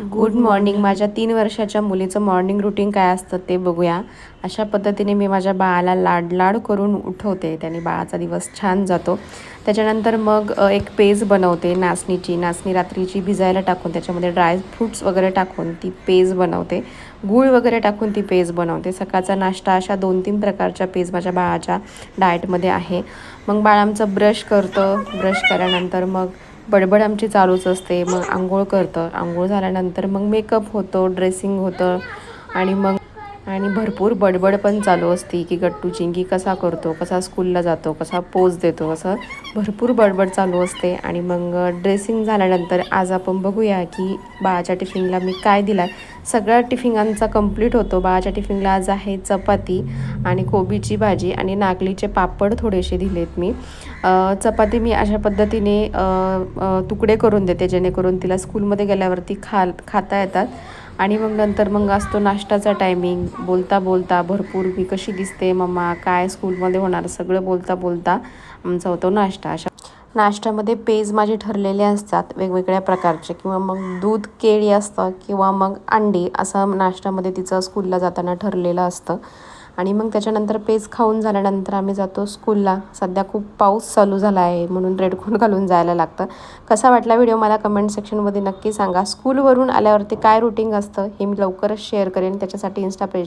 Good morning. माझ्या 3 वर्षाच्या मुलीचं मॉर्निंग रुटीन काय असतं ते बघूया. अशा पद्धतीने मी माझ्या बाळाला लाड करून उठवते. त्याने बाळाचा दिवस छान जातो. त्याच्यानंतर मग एक पेज बनवते नाचणी रात्रीची भिजायला टाकून त्याच्यामध्ये ड्राय फ्रूट्स वगैरे टाकून ती पेज बनवते. गूळ वगैरे टाकून ती पेज बनवते. सकाळचा नाश्ता अशा 2-3 प्रकारच्या पेज माझ्या बाळाच्या डाएटमध्ये आहे. मग बाळ आमचं ब्रश करतं. ब्रश केल्यानंतर मग बडबड आमची चालूच असते. मग अंघोळ करतं. अंघोळ झाल्यानंतर मग मेकअप होतो, ड्रेसिंग होतं आणि भरपूर बडबड पण चालू असते की गट्टू चिंगी कसा करतो, कसा स्कूलला जातो, कसा पोज देतो, असं भरपूर बडबड चालू असते. आणि मग ड्रेसिंग झाल्यानंतर आज आपण बघूया की बाळाच्या टिफिनला मी काय दिला. सगळा टिफिन आमचा कंप्लीट होतो. बाळाच्या टिफिनला आज आहे चपाती आणि कोबीची भाजी आणि नागलीचे पापड थोडेसे दिलेत मी. चपाती मी अशा पद्धतीने तुकडे करून देते जेणेकरून तिला स्कूलमध्ये गेल्यावरती खाता येतात. आणि मग नंतर मग असतो नाश्ताचा टायमिंग. बोलता भरपूर मी कशी दिसते मम्मा, काय स्कूलमध्ये होणार, सगळं बोलता आमचा होतो नाश्ता. अशा नाश्त्यामध्ये पेज माझे ठरलेले असतात वेगवेगळ्या प्रकारचे, किंवा मग दूध केळी असतं किंवा मग अंडी, असं नाश्त्यामध्ये तिचं स्कूलला जाताना ठरलेलं असतं. आणि मग त्याच्यानंतर पेज खाऊन झाल्यानंतर आम्ही जातो स्कूलला. सध्या खूप पाऊस चालू झाला आहे म्हणून रेडकोट घालून जायला लागतं. कसा वाटला व्हिडिओ मला कमेंट सेक्शनमध्ये नक्की सांगा. स्कूलवरून आल्यावरती काय रुटीन असतं हे मी लवकरच शेअर करेन. त्याच्यासाठी इन्स्टा पेजला